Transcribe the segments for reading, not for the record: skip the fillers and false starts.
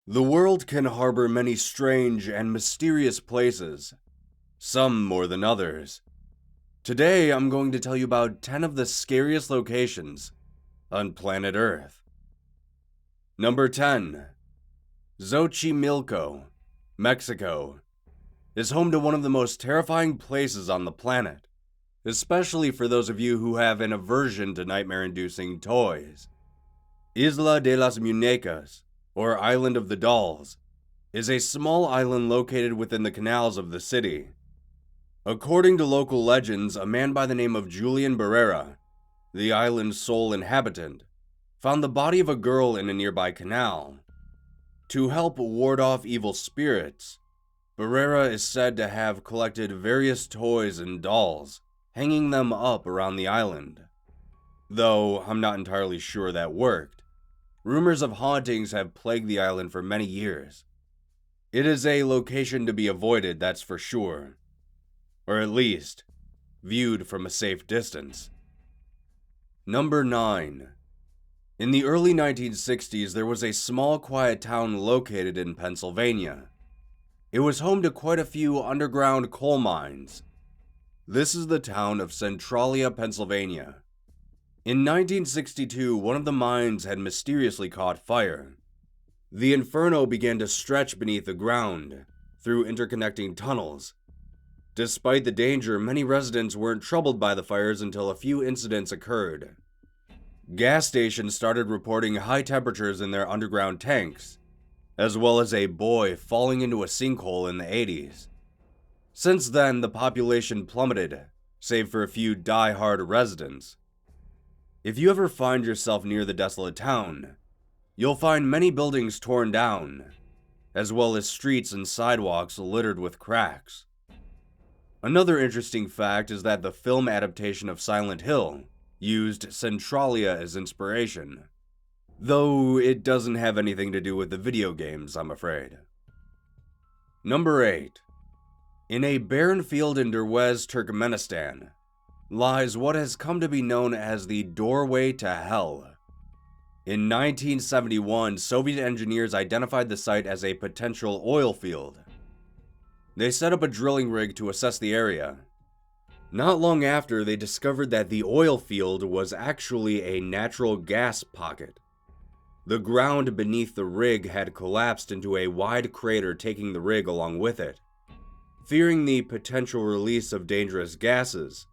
The world can harbor many strange and mysterious places, some more than others. Today, I'm going to tell you about 10 of the scariest locations on planet Earth. Number 10. XOHCIMILCO, Mexico, is home to one of the most terrifying places on the planet, especially for those of you who have an aversion to nightmare-inducing toys. Isla de las Muñecas, or Island of the Dolls, is a small island located within the canals of the city. According to local legends, a man by the name of Julian Barrera, the island's sole inhabitant, found the body of a girl in a nearby canal. To help ward off evil spirits, Barrera is said to have collected various toys and dolls, hanging them up around the island. Though I'm not entirely sure that worked. Rumors of hauntings have plagued the island for many years. It is a location to be avoided, that's for sure. Or at least, viewed from a safe distance. Number 9. In the early 1960s, there was a small quiet town located in Pennsylvania. It was home to quite a few underground coal mines. This is the town of Centralia, Pennsylvania. In 1962, one of the mines had mysteriously caught fire. The inferno began to stretch beneath the ground, through interconnecting tunnels. Despite the danger, many residents weren't troubled by the fires until a few incidents occurred. Gas stations started reporting high temperatures in their underground tanks, as well as a boy falling into a sinkhole in the 80s. Since then, the population plummeted, save for a few die-hard residents. If you ever find yourself near the desolate town, you'll find many buildings torn down, as well as streets and sidewalks littered with cracks. Another interesting fact is that the film adaptation of Silent Hill used Centralia as inspiration, though it doesn't have anything to do with the video games, I'm afraid. Number 8. In a barren field in DERWEZE, Turkmenistan, lies what has come to be known as the doorway to hell. In 1971, Soviet engineers identified the site as a potential oil field. They set up a drilling rig to assess the area. Not long after, they discovered that the oil field was actually a natural gas pocket. The ground beneath the rig had collapsed into a wide crater, taking the rig along with it. Fearing the potential release of dangerous gases,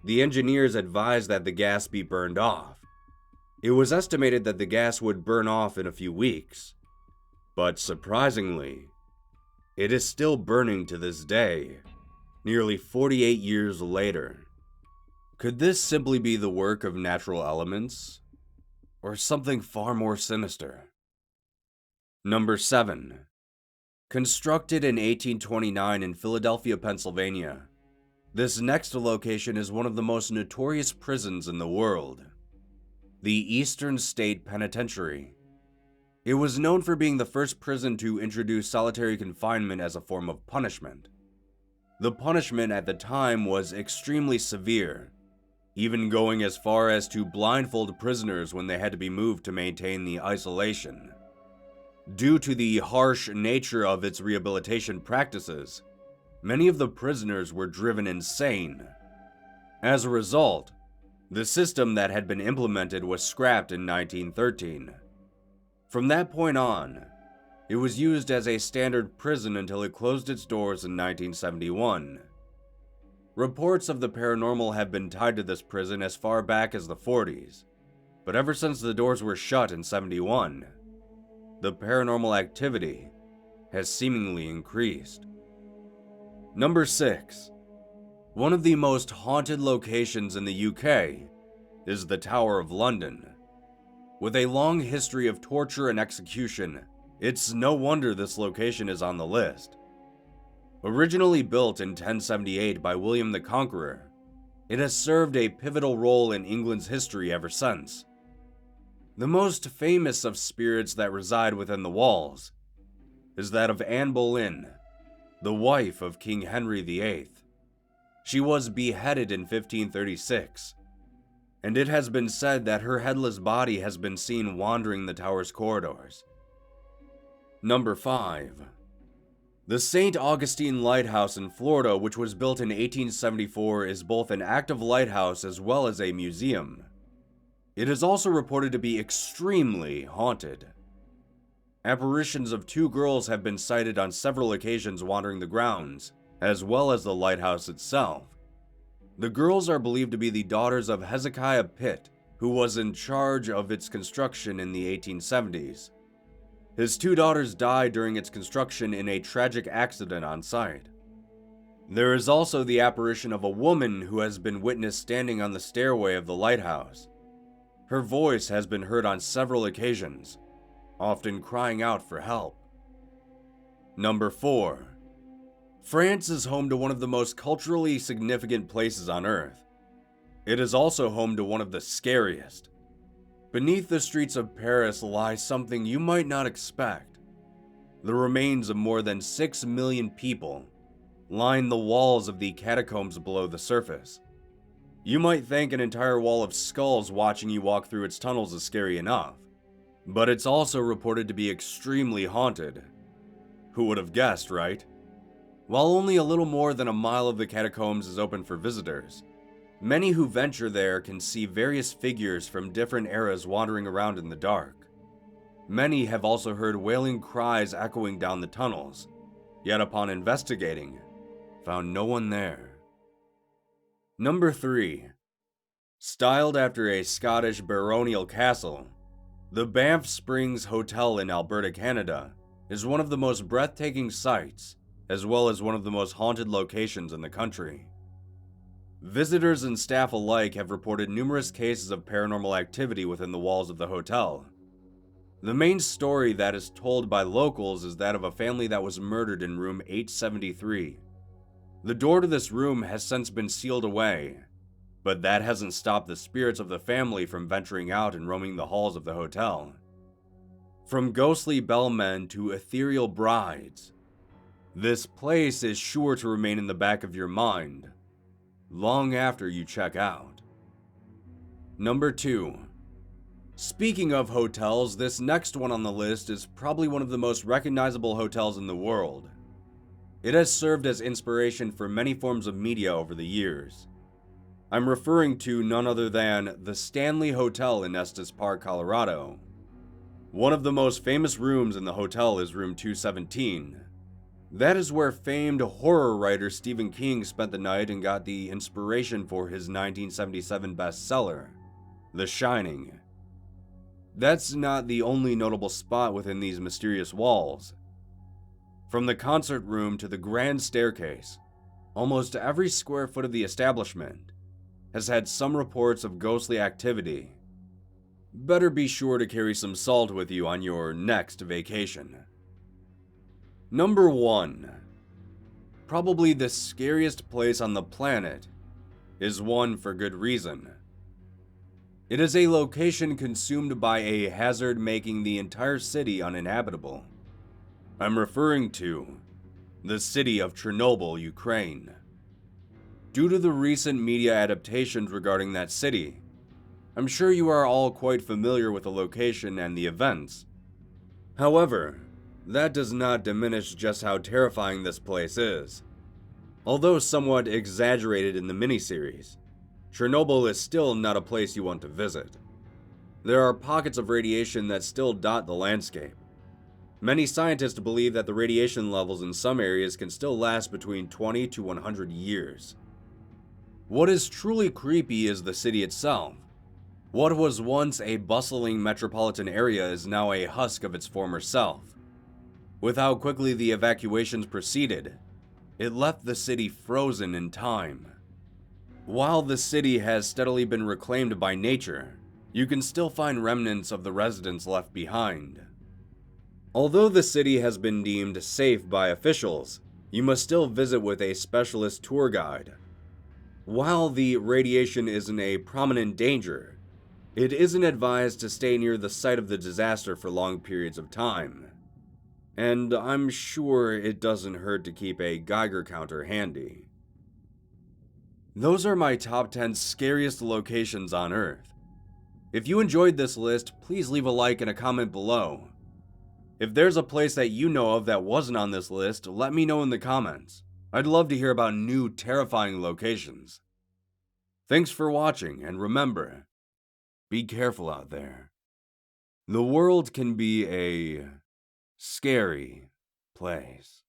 the engineers advised that the gas be burned off. It was estimated that the gas would burn off in a few weeks. But surprisingly, it is still burning to this day, nearly 48 years later. Could this simply be the work of natural elements, or something far more sinister? Number 7. Constructed in 1829 in Philadelphia, Pennsylvania, this next location is one of the most notorious prisons in the world, the Eastern State Penitentiary. It was known for being the first prison to introduce solitary confinement as a form of punishment. The punishment at the time was extremely severe, even going as far as to blindfold prisoners when they had to be moved to maintain the isolation. Due to the harsh nature of its rehabilitation practices, many of the prisoners were driven insane. As a result, the system that had been implemented was scrapped in 1913. From that point on, it was used as a standard prison until it closed its doors in 1971. Reports of the paranormal have been tied to this prison as far back as the 40s, but ever since the doors were shut in 71, the paranormal activity has seemingly increased. Number 6. One of the most haunted locations in the UK is the Tower of London. With a long history of torture and execution, it's no wonder this location is on the list. Originally built in 1078 by William the Conqueror, it has served a pivotal role in England's history ever since. The most famous of spirits that reside within the walls is that of Anne Boleyn, the wife of King Henry VIII. She was beheaded in 1536, and it has been said that her headless body has been seen wandering the tower's corridors. Number 5. The St. Augustine Lighthouse in Florida, which was built in 1874, is both an active lighthouse as well as a museum. It is also reported to be extremely haunted. Apparitions of 2 girls have been sighted on several occasions wandering the grounds, as well as the lighthouse itself. The girls are believed to be the daughters of Hezekiah Pitt, who was in charge of its construction in the 1870s. His 2 daughters died during its construction in a tragic accident on site. There is also the apparition of a woman who has been witnessed standing on the stairway of the lighthouse. Her voice has been heard on several occasions, often crying out for help. Number 4. France is home to one of the most culturally significant places on Earth. It is also home to one of the scariest. Beneath the streets of Paris lies something you might not expect. The remains of more than 6 million people line the walls of the catacombs below the surface. You might think an entire wall of skulls watching you walk through its tunnels is scary enough, but it's also reported to be extremely haunted. Who would have guessed, right? While only a little more than a mile of the catacombs is open for visitors, many who venture there can see various figures from different eras wandering around in the dark. Many have also heard wailing cries echoing down the tunnels, yet upon investigating, found no one there. Number 3. Styled after a Scottish baronial castle, the Banff Springs Hotel in Alberta, Canada, is one of the most breathtaking sights, as well as one of the most haunted locations in the country. Visitors and staff alike have reported numerous cases of paranormal activity within the walls of the hotel. The main story that is told by locals is that of a family that was murdered in room 873. The door to this room has since been sealed away, but that hasn't stopped the spirits of the family from venturing out and roaming the halls of the hotel. From ghostly bellmen to ethereal brides, this place is sure to remain in the back of your mind long after you check out. Number 2. Speaking of hotels, this next one on the list is probably one of the most recognizable hotels in the world. It has served as inspiration for many forms of media over the years. I'm referring to none other than the Stanley Hotel in Estes Park, Colorado. One of the most famous rooms in the hotel is room 217. That is where famed horror writer Stephen King spent the night and got the inspiration for his 1977 bestseller, The Shining. That's not the only notable spot within these mysterious walls. From the concert room to the grand staircase, almost every square foot of the establishment has had some reports of ghostly activity. Better be sure to carry some salt with you on your next vacation. Number 1. Probably the scariest place on the planet is one for good reason. It is a location consumed by a hazard making the entire city uninhabitable. I'm referring to the city of Chernobyl, Ukraine. Due to the recent media adaptations regarding that city, I'm sure you are all quite familiar with the location and the events. However, that does not diminish just how terrifying this place is. Although somewhat exaggerated in the miniseries, Chernobyl is still not a place you want to visit. There are pockets of radiation that still dot the landscape. Many scientists believe that the radiation levels in some areas can still last between 20 to 100 years. What is truly creepy is the city itself. What was once a bustling metropolitan area is now a husk of its former self. With how quickly the evacuations proceeded, it left the city frozen in time. While the city has steadily been reclaimed by nature, you can still find remnants of the residents left behind. Although the city has been deemed safe by officials, you must still visit with a specialist tour guide. While the radiation isn't a prominent danger, it isn't advised to stay near the site of the disaster for long periods of time. And I'm sure it doesn't hurt to keep a Geiger counter handy. Those are my top 10 scariest locations on Earth. If you enjoyed this list, please leave a like and a comment below. If there's a place that you know of that wasn't on this list, let me know in the comments. I'd love to hear about new terrifying locations. Thanks for watching, and remember, be careful out there. The world can be a scary place.